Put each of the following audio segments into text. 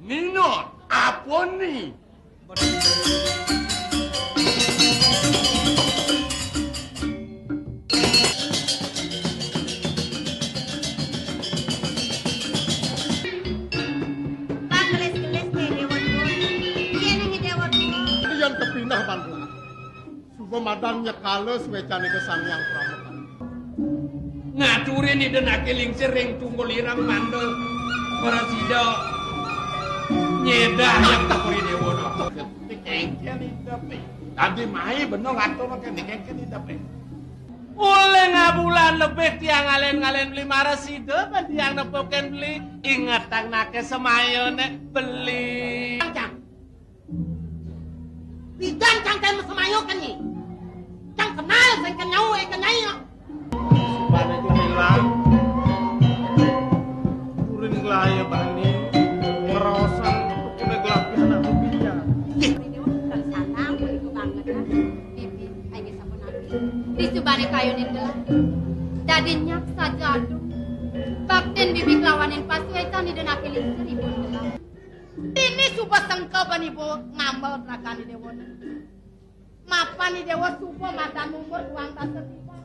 Minot, apa nih? Yang kepindah bantulah. Subomadan nyekale swecane kesan yang pramuka. Ngaturin ide nakeling sering tunggul irang mandel. Parasida nyedah yang takuri dewono. Dikengkel idape. Tadi mai bener ngatur makan dikengkel idape. Oleh ngabulan lebih tiang ngalen-ngalen beli marasida kan tiang nepoken beli ingat tang nake semayone beli. Bidan cang kan semayo kan ni. Cang kenal saya kenyau kenyai. Supaya itu bilang turun gelaya bani ngerosan udah gelapnya anak rupiah. Di subane kayunin gelah. Dadinya saja aduh. Bakten bibi kelawanin pasuetan di denake lingsir ibu gelah. Ini supa sengkau bani ibu ngambal belakang di dewa. Mapan di dewa supa mata numur uang tak setipa.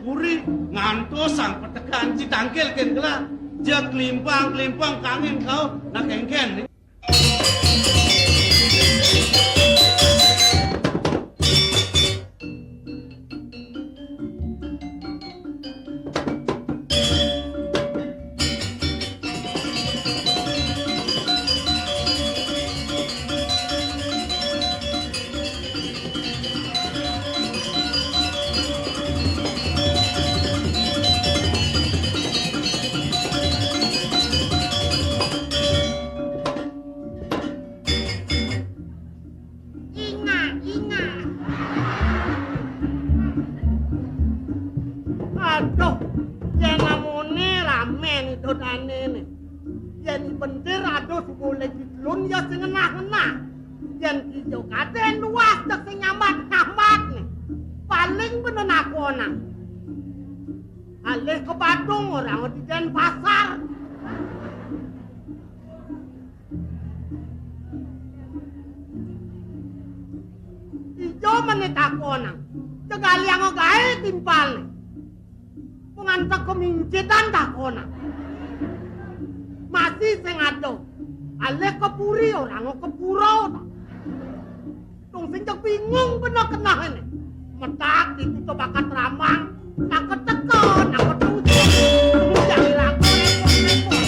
Puri ngantos sang petekan citangkel ken gelah. Jak kelimpang kangen kau nak kengken. Aduh, yang namanya ramen itu tane ni. Yang bendir aduh boleh ditlun ya sengenah-ngenah. Yang hijau katen luas tak senyamat-nyamat ni. Paling bener aku orang. Alih ke Badung orang di Denpasar. Hijau menit aku orang. Cegal yang gae timpal ni. Mengantar kemincitan tak kona. Masih sengado. Alih ke puri orang ke puro. Tung sejak bingung benar kenah ini. Metak ditutup bakat ramang. Nak keteko, nak ketusuk. Jangan laku repot-repot.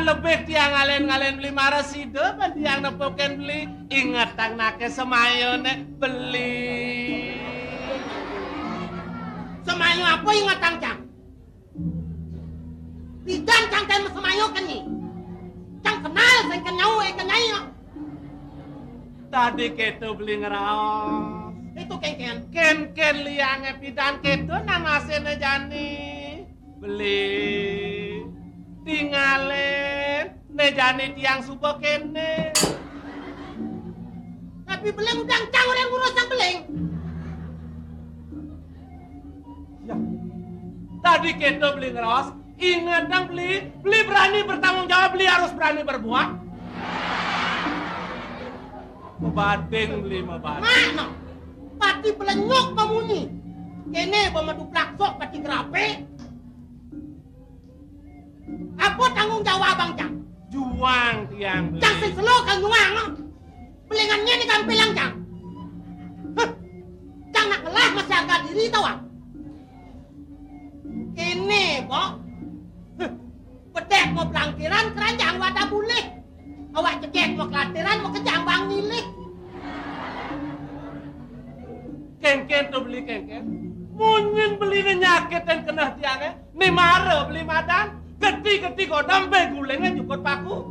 Lebih tiang ngalen-ngalen beli marasida kan tiang nepoken beli ingat tang nake semayone beli. Semayo apa ingat tang cang? Bidan cang kan semayo kan ni. Cang kenal saya kenyau kenyai. Tadi keto beli ngeraos. Itu ken-ken. Ken liange bidan keto nangasene jani beli. Tinggalin nejani tiang supo kene. Tapi beleng udang cang orang urusan beleng. Ya. Tadi kita beli ngeros, ingat dong beli berani bertanggung jawab, beli harus berani berbuat. Membading beli membading. Mana? Pati belenyok pamuni. Kene pemadu plaksok pati gerape. Apa tanggung jawab abang cang? Juang tiang beli. Cang selo kan juang. Belengannya ni kan pelang cang. Cang nak kelah masih agak diri tau ah. Kene kok. Pedek mau pelangkiran keranjang wadah boleh. Awak cekek mau kelatiran mau kejang bang milik. Kengken tuh beli kengken. Munyin beli nyakit dan kena tiangnya. Nih mare beli madan. Geti godam be gulengnya jukut paku.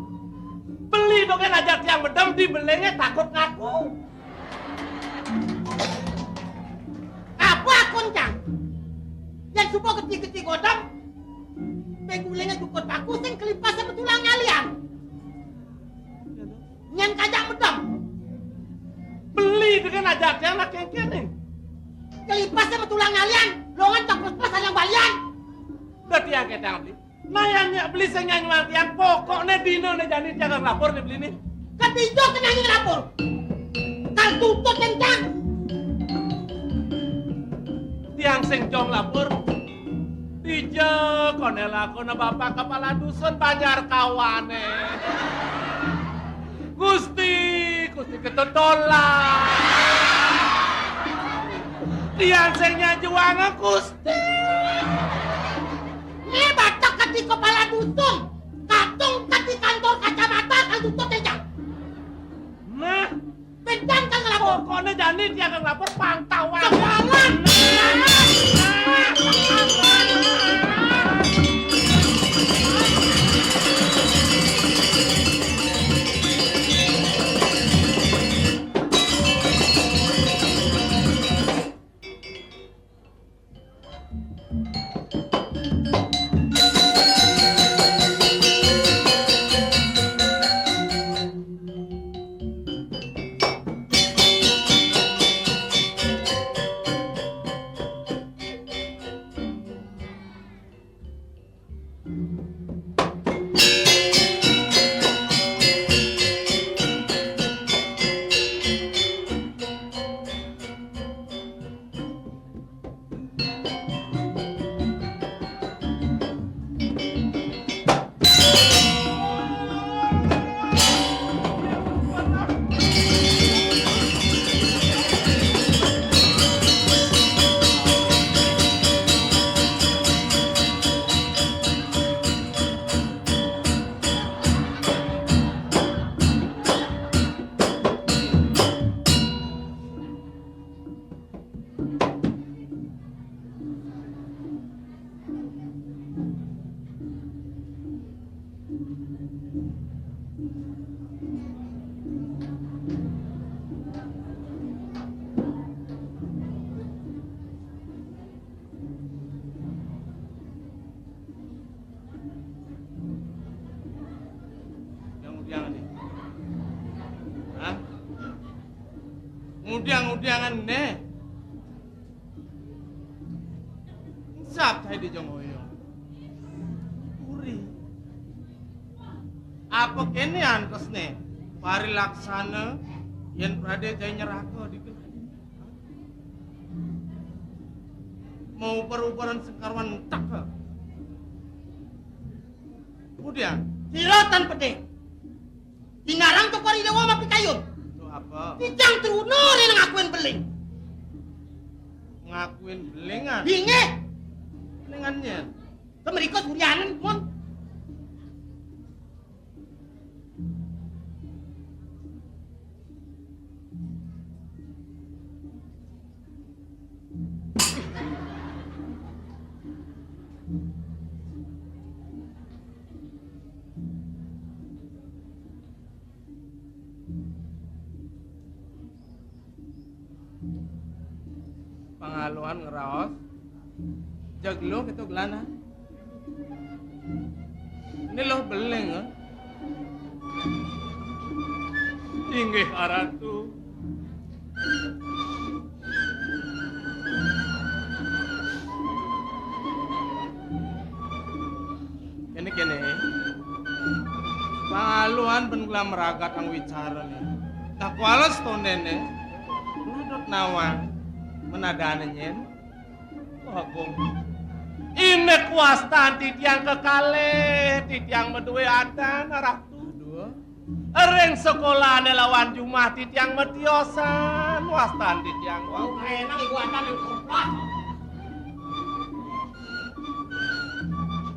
Beli dong kan aja tiang bedam di belengnya takut ngaku. Apa koncang? Yang subuh geti godam be gulengnya jukut paku sing kelipasnya betulang ngalian. Nyen kajak bedam. Beli dengan aja tiang nak kengken nih. Kelipasnya betulang ngalian. Longan tak pas yang balian. Udah tiang kita beli. Nanya beli senyanyi tiang pokoknya dino nih jadi jangan lapor nih beli nih. Ketijo kena nyanyi lapor. Kal tutut kencang. Tiang sing jong lapor. Tijo konela kona bapak kepala dusun banjar kawane. Gusti ketutolan. Tiang sing nyajuang Gusti. Ini batak kati kepala dusun. Katung kati kantor kacamata kal tutut kencang. Nah, Kencang kal ngelapor. pokoknya jadi tiang lapor pantauan. Semangat. Udiang-udiangan ne. Sap saya di Jongoyo. Puri. Apa kene antos ne? Pari laksana yen prade jai nyeraka di mau perubahan sekarwan tak ke? Kemudian Sirotan pede. Dinarang tuh kori dewa mapi kayun. itu apa? Dijang terunur yang ngakuin beling. Ngakuin belingan. Binge. Belingannya. Kemerika surianan mon. Pangaluan ngeraos. Jaglo gitu gelana. Ini loh beling eh. Inggih aratu. Kene. Pangaluan pengelam meragat ang wicara nih. Tak walas tondene. Duduk nawang. Menadanenyen. Agung. Ini kuastan titiang kekalih, titiang medue adan ratu. Dua. Ring sekolah lawan Jumat titiang metiosan, wastan titiang wau. Enak ibu adan yang komplak.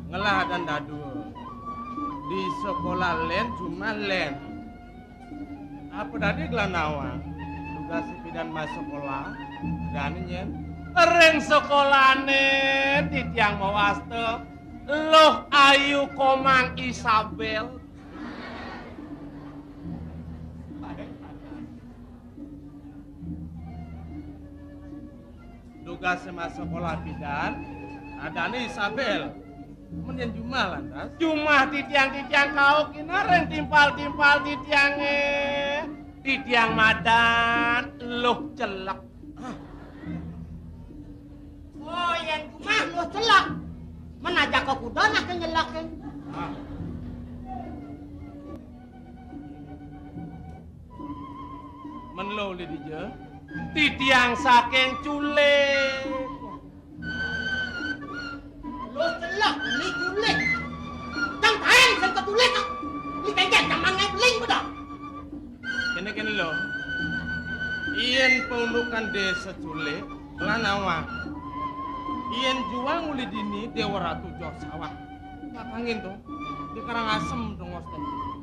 Ngelah dan dadu. Di sekolah len cuma len. Apa tadi gelanawang? Tugas si pidan masuk sekolah. Dan nyen. Ring sekolahne titiang mawaste. Loh ayu komang Isabel. Tugas sama sekolah bidan ada nih Isabel menyen Jumah lantas Jumah titiang kau kina reng timpal titiang madan loh celak Oh yang Jumah lo celak menajak ke kuda nak nyelakin menlo li dije titiang saking culik. Lo celak li culik. Cang taeng sen ketulik. Li kengket cang mangai beling bedak. Kene lo. Ien penundukan desa culik lanawang. Ien juang uli dini Dewa Ratu Jor Sawah. Makangin tuh. Di Karangasem dong ngos tuh.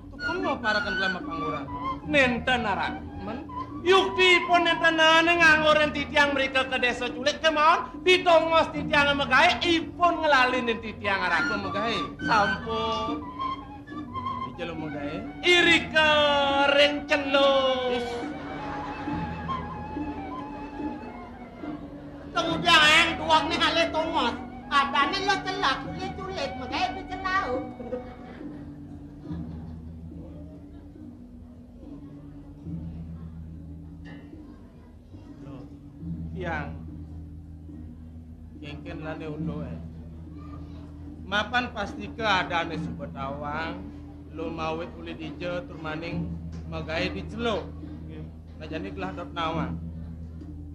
Tuh kamu parakan lama panguran. Nenten arak. Men yukti pun nenten ngangoren titiang mereka ke desa culik kemauan ditongos titiang megai ipun ngelalinin titiang arak megai sampun di jelo megai iri kering celus Kemudian yang tuang ni halih tongos. Adane lo celak culik megai di celau. yang kengken lane undo mapan pasti keadaane subetawang lo mawit uli dije turmaning megai di celo nah jadi kelah dot nawang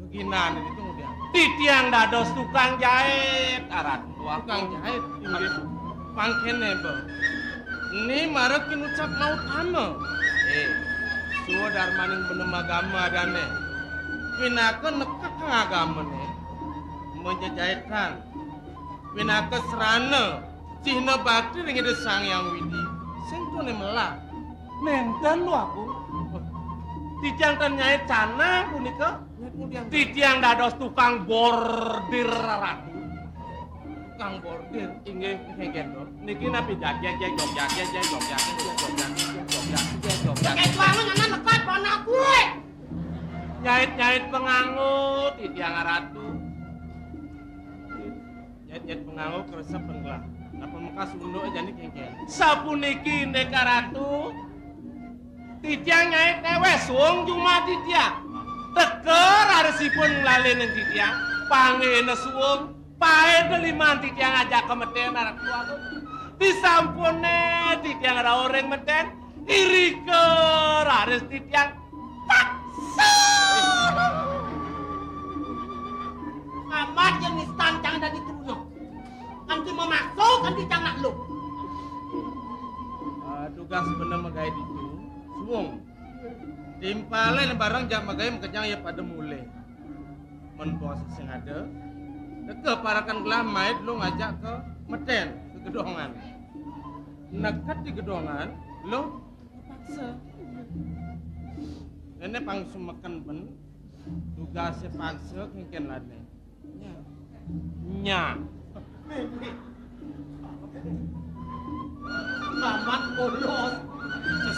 keginan itu dia titiang dados tukang jahit arat tukang jahit inggih pangkene be ini marek kinucap mau tame suwa darmaning benem agama adane Winaka nekak kang agamane menjajaikan winaka serana cihna bakti ring ide sang yang widi sing tune melah nenten lu aku titiang ten nyait cana punika titiang dados tukang bordir ratu tukang bordir inggih kengken niki napi jajak Kayak tuangan anak nekat panak gue. Nyait pengangut titiang ratu nyait pengangut keresep penggelah apa mekas unduk aja nih kengken sapuniki ndeka ratu titiang nyait tewes wong Jumah titiang teker aresipun nglalinin titiang pangene suwung pae deliman titiang ajak ke meten arak tua disampune titiang ra oreng meten iri ker ares titiang Amat jenis tancang dan dituno. Nanti memasuk, nanti jangan lu. Tugas bener megai itu, suwung. Timpalen barang jam megai mekejang ya pada mulai. Menpuasa sing ada. Deke parakan gelah mait lu ngajak ke meten, ke gedongan. Nekat di gedongan, lu paksa. Ini pangsum makan ben, tugasnya paksa kengken lade. Nya. Amat bolos.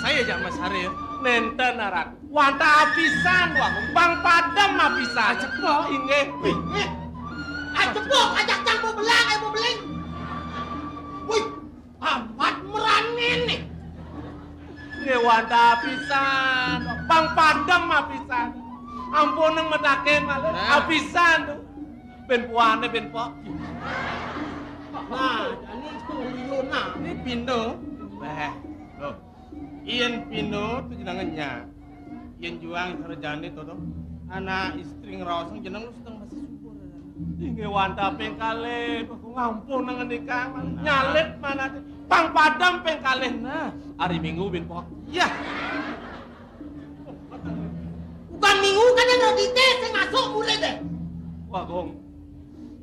Saya aja Mas Hari. Nenten arak. Wanta apisan wah, bang padam apisan. Cepok inggih. Cepok ajak cang belang, beling. Wih, amat merani nih. Wanta apisan, bang padam apisan. Ampun nang medake malah apisan tuh. Ben puane ben pok. Nah, ini Luna. Ini Pino. Wah, loh. Ian Pino tuh jenengannya. Ian juang sarjane to. Anak istri ngerosong jeneng lu sedang masih subur. Inge wanta pengkale, ngampun nang nikah. Nyalet mana Pang padam pengkale. Nah, hari Minggu ben pok. Iya. Bukan minggu kan yang rodite sing masuk mulai deh. Wah, Gong.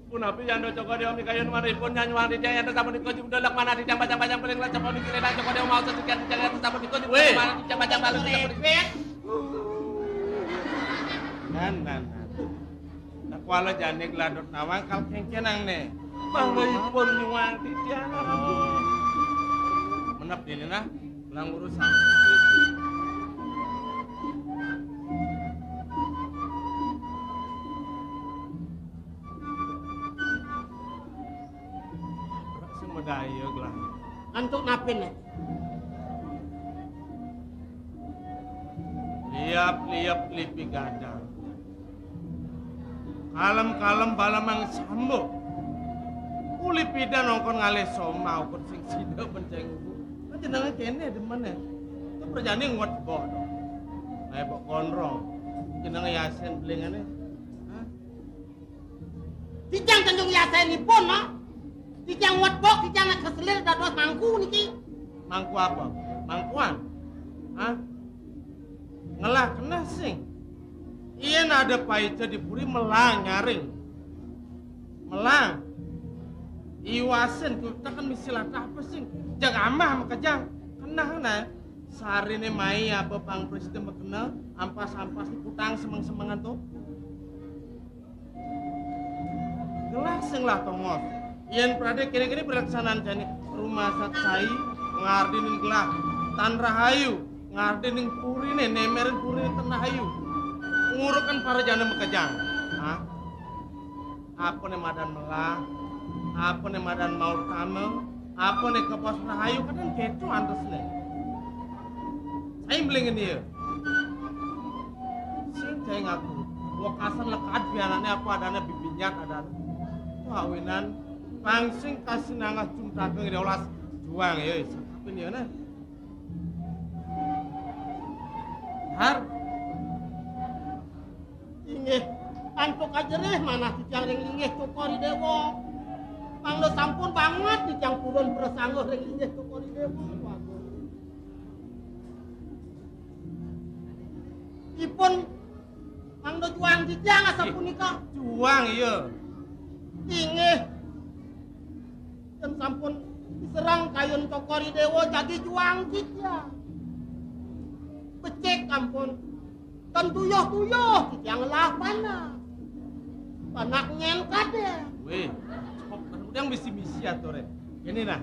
Punapi yang do coko dia mikayon maripun nyanyuang di jaya sama di koji udah mana di jambang-jambang paling lah coko di kira coko dia mau sesukian jalan sama di koji mana di jambang-jambang lalu Nan. Nakwala jane gladot nawang kal kengkenang ne. Manggaipun nyuang di tiang. Menap dini nah, ulang urusan. Berak sing medaya gelah. Antuk napin nih. Liap lipi gadang. Kalem balamang sambuk. Uli pida nongkon ngale soma ukun sing sida benceng ubu. Kan jenenge kene demen ya. Itu perjane nguat bodo. Nah, Pak Konrong. Jenenge Yasin belingane. Hah? Dijang Tanjung Yasin pun, no? Dijang wetbok, dijang keselir dados mangku niki. Mangku apa? Mangkuan? Hah? Ngelah kena sing. Iya ada paica dipuri melang nyaring. Melang. Iwasin kita kan misilat apa sih? Jangan amah makajang. Kena. Sarine mai apa pang presiden berkenal ampas-ampas diputang semang-semangan tuh. Gelaseng lah tongos. Iyan prade kini-kini pelaksanaan jani rumah saksai ngardinin gelah tan rahayu ngardinin purine nemerin purine tan rahayu ngurukan para jana mekajang. Hah? Apa nih madan melah? Apa nih madan maur tamel? Apa nih kepas rahayu kadang keco antes nih. Saya belingin dia. Sing saya ngaku. Wakasan lekat biarannya apa adanya bibinyak ada. Kawinan pangsing kasih nangah cunta ke ngidaulas juang ya. Apa ini ya? Har. Ingih, antuk ajerih mana dijang ring ingih tukori dewo. Manglo sampun banget dijang purun bersangguh ring ingih tukori dewo. Ipun manglo juang dijang asa punika. Juang iya. Ingih. Dan sampun diserang kayun tukori dewo jadi juang dijang. Becek ampun. Dan tuyuh-tuyuh dijang lah pana. Panak nyen kade. Weh, udah misi-misi atore. Ini nah.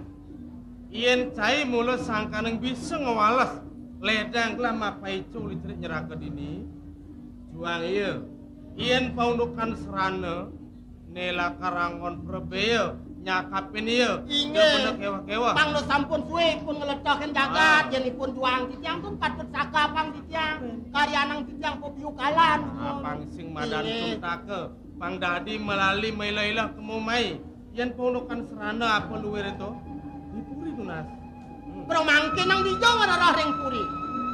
Ien cai mulut sangkaneng bisa ngewalas ledang lah mapai culi cerit nyerah ke dini. Juang iya. Ien paundukan serana nela karangon perbeo nyakapin iya. Inge. Kewa-kewa. Pang lo sampun suwe pun ngeletokin jagat jenipun juang dijang pun patut saka pang dijang. Karyanang dijang popiukalan. Pang sing madan suntake. Pang dadi melalui melailah kemumai. Yen paundukan serana apa luwer itu? Dipuri tunas. Bro mangkin nang dijong ngararah ring puri.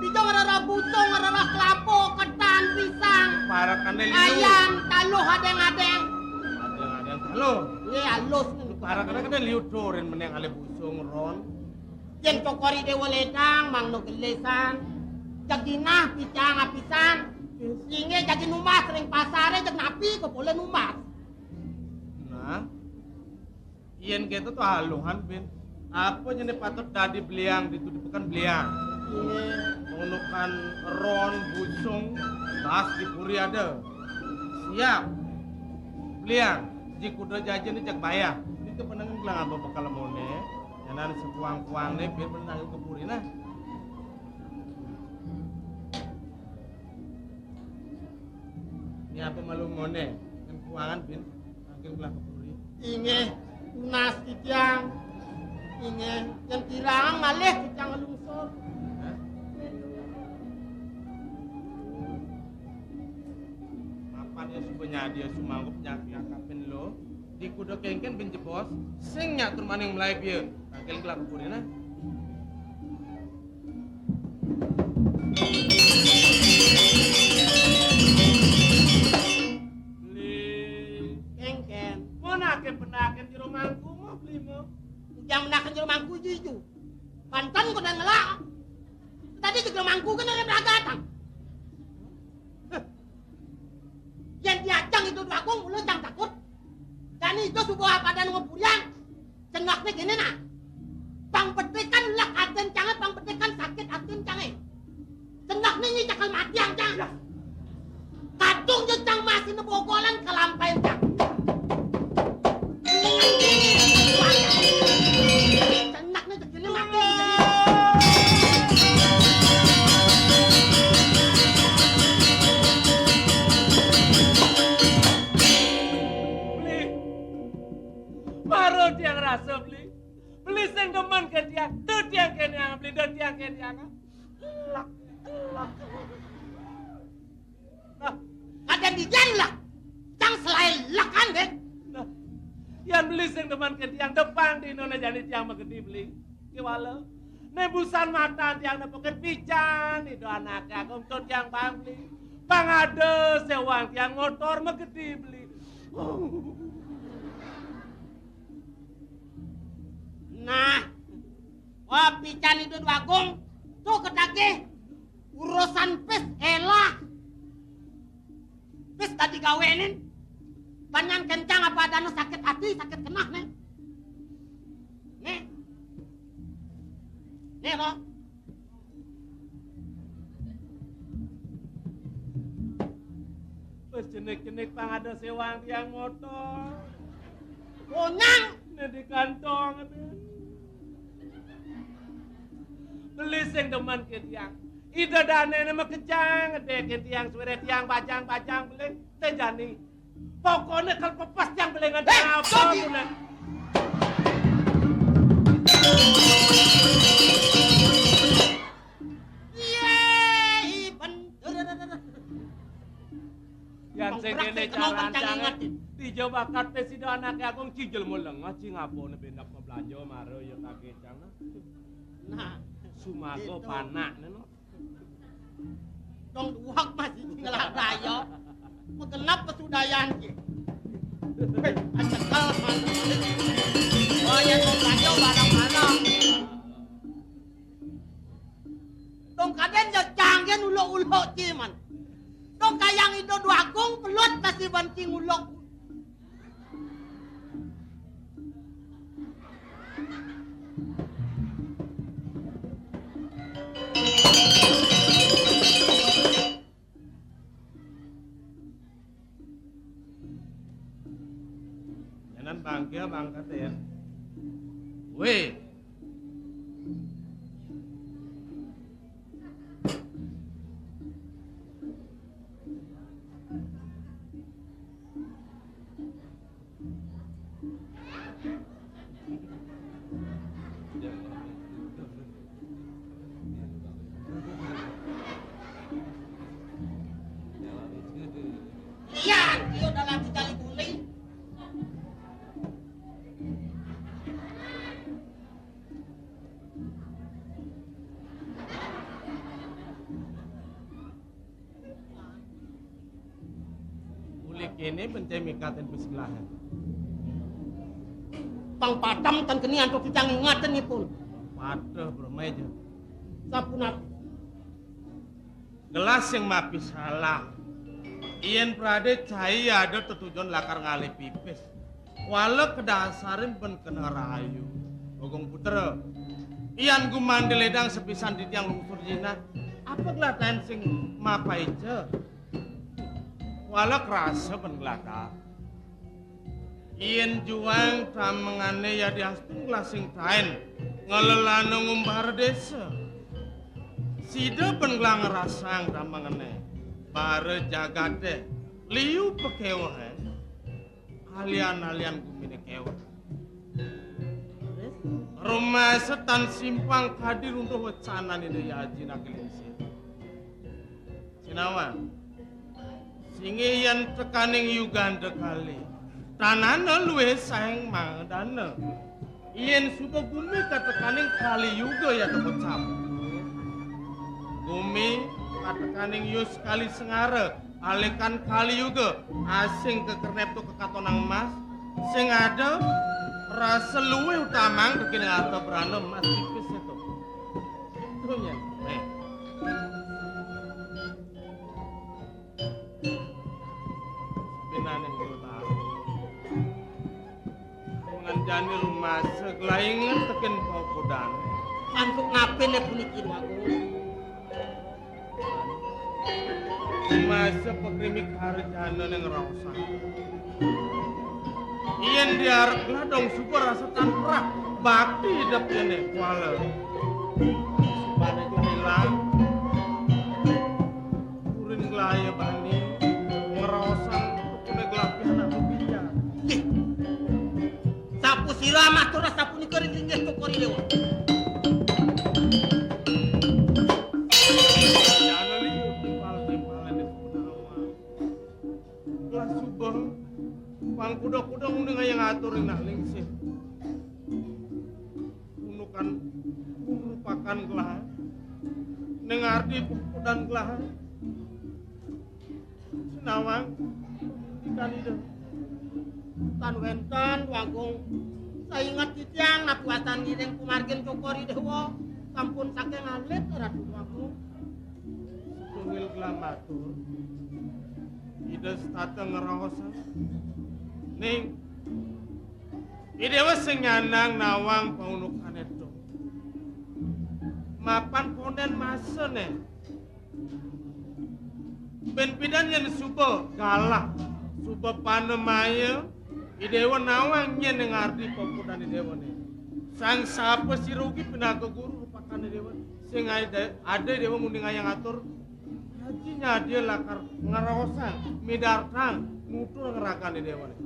Dijong ngararah busong, ngararah kelapo, ketan, pisang. Para kandel liu. Ayam, taluh adeng-adeng. Adeng-adeng taluh. Iya halus. Para kandel liu doren meneng ale busung ron. Yen cokori dewa ledang, mang no gelesan. Jaginah, pisang, apisan. Inge jadi numas ring pasare, jag napi ko boleh numas. Nah, iyan gitu tuh haluhan bin. Apa jenis patut dadi beliang dituduhkan beliang. Mengunukan ron, busung, bas dipuri ada. Siap. Beliang, jika udah jajan ini cek bayar. Ini kepenangan bilang apa bakal mone. Jangan sekuang-kuangnya biar menangin ke puri nah. Ini apa malu mone. Kan kuangan bin. Mungkin bilang ke puri. Inge tunas kijang. Inge yang kirang ngalih kijang ngelungsur. Mapan ya sebenarnya dia sumanggup nyakapin lo. Di kuda kengken bin jebos. Sing nyatur maning melai biar. Kangkel gelap kupurnya nah. Kengken. Mana ke penaken di rumahku mau beli mau? Yang menakan di rumahku jiju. Bantan ko dan ngelak. Tadi di rumahku kan ada belagatang. Yang diajang itu dua aku mulut yang takut. Dan itu sebuah badan ngepurian. Cenggaknya gini nah. Bang peti cakal mati yang cang. Kadung je cang masih nebogolan kelampain cang. Cenaknya segini mati. Beli. Baru tiang rasa beli. Beli sing demen ke tiang. Tu tiang ke tiang beli. Tu tiang ke tiang. Lak. Nah, Kadang dijan lah. Cang selain lekan deh. nah. Yang beli sing demen ke tiang depan di nona jadi tiang megedi beli. Kiwala. Nebusan mata tiang nepoket pican. Itu anaknya aku untuk tiang bang beli. Bang ada sewang tiang motor megedi beli. Nah, wah pican itu bagung. Tuh ketake urusan pes elah. Pes tadi gawenin. Banyak kencang apa ada sakit hati, sakit kenah nih. Nih loh. Pas jenik-jenik pang ada sewang tiang motor. Onyang. Ini di kantong. Beli sing demen ke tiang. Ida dane nama kejang. Dek ke tiang suara tiang bajang-bajang beli. Tejani. Pokoknya kalau pepas tiang beli nggak apa Sobi. pun. Yeay, bener. Yang sing Penggerak kene sing kenal cara kencang rancangan. ingetin. Tijo bakat presiden anaknya aku cijel mulengah cingapone bendak ngebelanja maro ya takecang. Nah, Sumago Gitu. panak neno. dong duak masih ngelak dayo. Mengenap pesudayan ki. Acekal mana. Oh ya dong belanja barang-barang. Dong kaden ya canggih ulok-ulok ciman. Dong kayang itu duagung pelut kasih banting ulok. Jangan bangkit bangkat ya. Weh. Iya, dia udah lagi kali guling. Ulik ini pencemikatin peselahan. Bang Padam kan kenian tuh kita ngingatan nih pun. Padah bermeja. Sapunat. Gelas yang mapi salah. Ian prade cahaya ada tetujuan lakar ngali pipis. Walau kedasarin ben kena rayu. Gogong putra. Ian gumandi ledang sepisan di tiang lungsur jina. Apa gelatan sing mapai je? Walau kerasa ben gelata. Ian juang tamengane ya diastung lasing tain. Ngelelana ngumbar desa. Sida ben gelang rasang tamengane. Bare jagate liu pekewa alian gumine kewa rumah setan simpang kadir untuk wacana ni ya haji nagelinsi Sinawan singi yang tekaning Uganda kali tanana luwe sayang mangdana ien suka bumi katekaning kali juga ya tekocap bumi katekaning yus kali sengara alekan kali juga asing ke kernep tuh ke katonang emas sing ada rasa luwe utamang bikin ngata berantem mas tipis itu itunya binaneng kota menganjani rumah segelaingan tekin pokodan Mantuk ngapain ya punikin aku. Masa pekrimik harjana yang ngerasa. Iyan diarek lah dong super rasa tanpa bakti hidupnya nih kuala. Supaya itu hilang. Kurin gelaya bani ngerosan tukune gelapi anak berbija. Sapu sirama tuh sapu ni kering linggih tokori dewa. Jangan lihat timpal-timpalan di penawa. Lah subah pang kuda-kuda udah yang ngaturin nak lingsih. Unukan merupakan gelah. Nengardi dan gelah. Senawang ikan itu. Tan wenten wagung. Saya ingat titiang na puatan gideng kumargin tokori dewa. Sampun saking alit ratu wagung. Tungil gelah matur. Ida stata ngerosa. Ning, idewa senyanang nawang paunukan itu. Mapan ponden masa nih. Ben pidan yang suba galak, suba panemaya. Idewa nawang yang ngardi popudan idewa nih. Sang sapa si rugi pindah ke guru rupakan idewa. Sing ada idewa munding ayang atur. Hajinya dia lakar ngerosa, midartang, ngutur ngerakan idewa nih.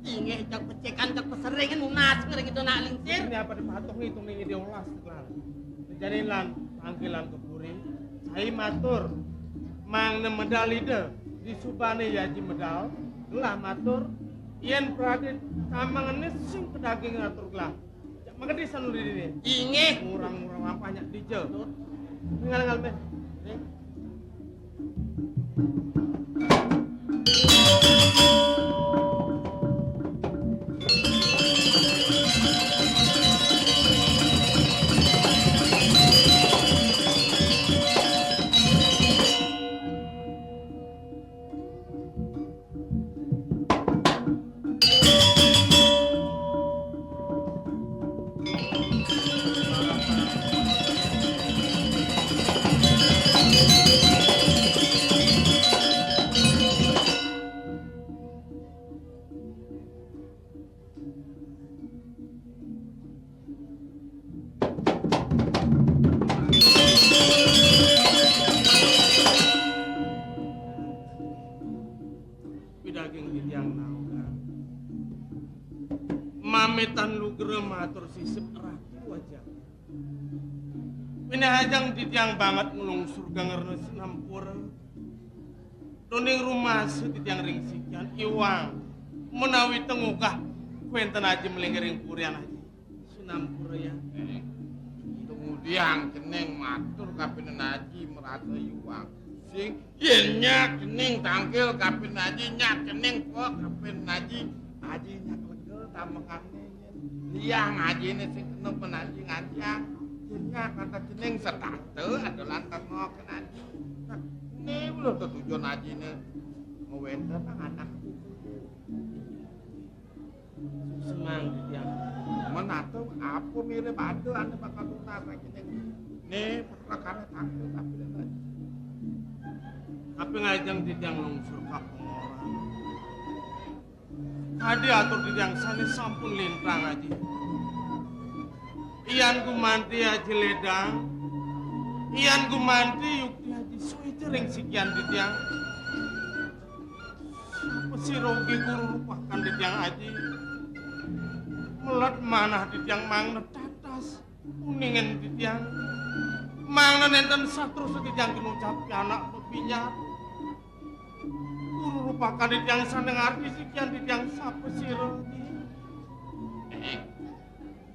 Inge jak pecekan jak peseringan unas ngeri gitu nak lingsir. Ini apa dipatok ngitung nih ide ulas lah. Jadi lan panggilan kepuri. Saya matur mang medali de di subane yaji medal. Gelah matur yen pradit tamangan sing pedaging ngatur gelah. Mangkedi sanu di dini. Inge Murang-murang apanya di je. Ngal-ngal meh. Mametan lu matur sisip ratu wajah. Pinahajang titiang banget ngulung surga ngerna sinampura. Doning rumah titiang ring sikian iwang. Menawi tengukah kuenten aja melenggering purian aja. Sinampura ya. Kemudian keneng matur kapinen aji merasa iwang. Sing yennya keneng tangkil kapin aji nyak keneng kok kapin aji nyak legel tamekannya liang aji ini sing keneng penaji ngajak yennya kata keneng setate adalah tengokin aji ini belum tujuan aji ini ngewenter nang anakku Semang dia. menato apa mirip ada ane bakal tunar keneng nih perkara tangkil kapin aji. Tapi ngajang titiang lungsur kapung orang. Tadi atur titiang sani sampun lintang aja. Iyan gumanti aja ledang. Iyan gumanti yukti aja suwi jering sikian titiang. Siapa si rogi guru rupakan titiang aja. Melat manah titiang mangna tatas. Kuningen titiang. Mangna nenten satru setitiang kinucapi anak bepinyat. Guru rupakan titiang saneng arti sikian titiang sapa siro.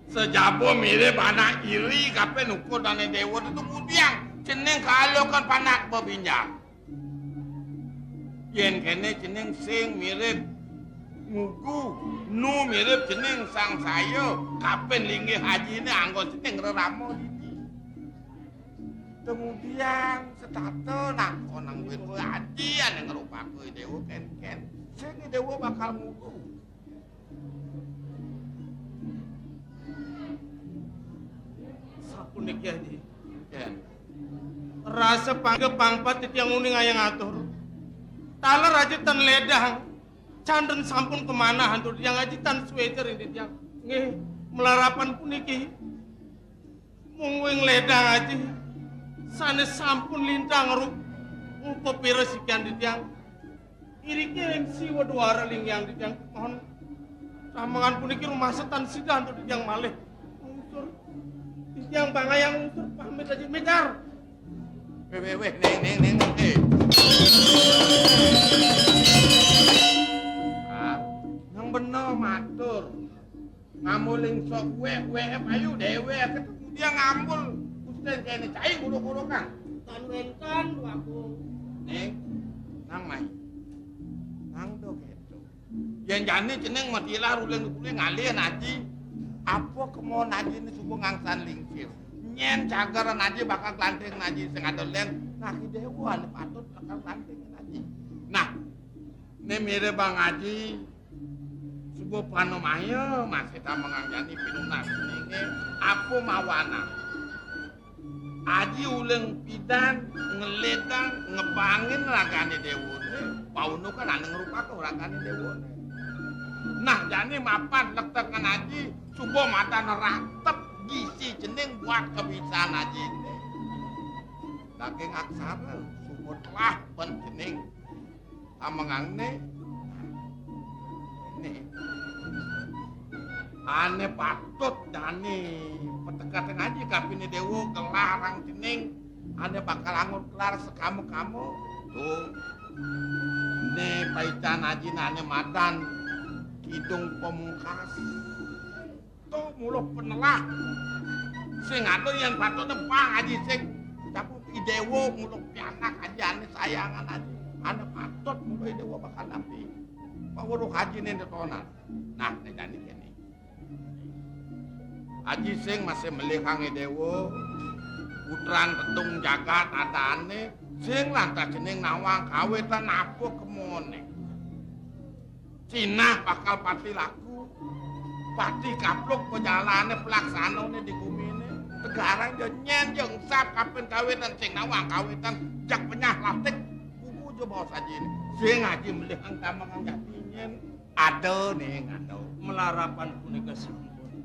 Sejabo mirip anak iri kape nukur dan dewa itu kemudian ceneng kalau kan panak bebinjak. Yen kene ceneng sing mirip ngugu nu mirip ceneng sang sayo kapen linggih haji ini anggon ceneng reramo ini. Kemudian setato nak konang beto haji yang ngerupaku dewa ken sing dewa bakal ngugu. Sapunik ya di. Ken. rasa pangpat yang uning ayang atur. Talar aja tan ledang. Candeng sampun kemana hantu yang aja tan sweater ini yang nge melarapan puniki. Mungwing ledang aja. Sana sampun lintang rup. Upo pira sikian di tiang. Iriknya yang siwa duara ling yang di tiang. Mohon ramangan puniki rumah setan sida hantu di tiang malih. Unsur. Di tiang bangayang unsur pamit aja mejar. Weh, neng. Yang bener matur. Ngamuling sok ayu dewe ketemu dia ngambul. Usten kene cai kulo kan. Tan wentan aku. Neng, nang mai. Nang do keto. Yen jane jeneng matilah ruling-ruling ngalian aji. Apa kemon aji ini subuh ngangsan lingsir. Nyen cagar aji bakal klanteng aji sing adolen. Nah ki dewa ane patut bakal klanteng aji. Nah, ne mire Bang Aji subuh panomaya masih ta mengangjani pinunas ninge apa mawana. Aji uleng pidan ngeledang ngebangin ragane dewone. Pauno kan ane ngerupake ragane dewone. Nah, jane mapan lektekan aji subuh mata neratep gisi jeneng buat kebiasaan aji ini. Daging aksara subuh telah penjening amangangne ini ane patut dani petekatan aja kapine dewo kelarang jening ane bakal angur kelar sekamu-kamu tuh ne paican aji ane madan kidung pemungkas tuh muluh penelah sing ado yang patut nepang aji sing tapi idewo muluh pianak aja ane sayangan aja ane patut muluh idewo bakal nabi pawuruh haji ini detonan nah nejani kene aji sing masih melihang idewo putran petung jagat adane sing lantas jeneng nawang kawetan apa kemone Cina bakal pati laku pati kapluk penjalane pelaksanane di bumi ini tegarang yo nyen yo sap kapen kawetan sing nawang kawetan jak penyah latik kuku jo bawa saji ini sing ngaji melihang tamangan jatinyen ada nih ngado Melarapan punika sampun.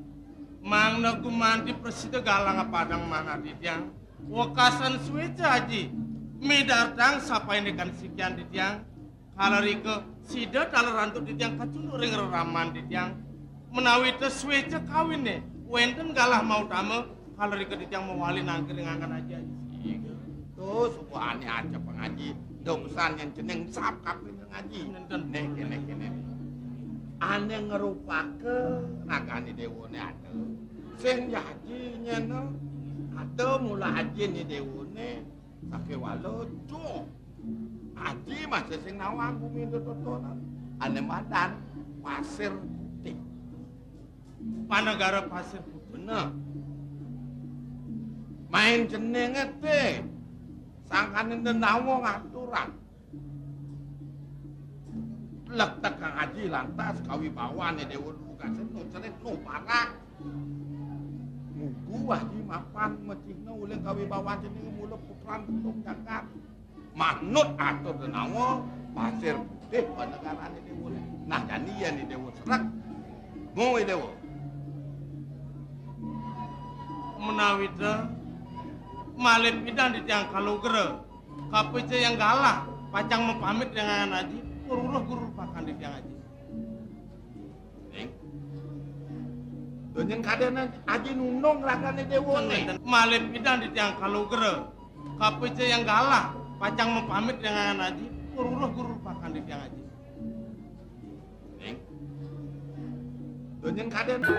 Mangna gumanti presida galang padang mana ditiang. Wakasan suweca aji. Midardang sapa ini kan sikian ditiang. Kalarike sida talarantu ditiang kacunu ring raman ditiang. Menawi te suweca kawin nih. Wenten galah mau tame kalarike ditiang mewali nangkringangan aja. Tuh suku aneh aja pengaji. Dongsan yang jeneng sap kapin ngaji. Nih kene. Ane ngerupake ragane dewone ada. Sing haji nyene ada mula haji ni dewone sake walojo. Haji masih sing nawang bumi totonan. Ane madan pasir putih. Panegara pasir putih. Bener. Main jenenge teh. Sangkane nawang aturan. Lek tekang haji lantas kawi bawane dewa buka seno cerit no parak mugu haji mapan mecihna uleng kawi bawan jenenge mula putran petung jagat manut atur denawa pasir putih panegarane dewa nah jani ya ni dewa serak ngowe dewa menawi te malih pidan di tiang kalugere kapece yang galah pacang mepamit dengan haji guru pakan di tiang haji. Ning. Donyen kadene aji nunung ragane dewa nih. Malih pidan di tiang kalugere kapece yang galah pacang mepamit dengan haji guru pakan di tiang haji. Ning. Donyen kadene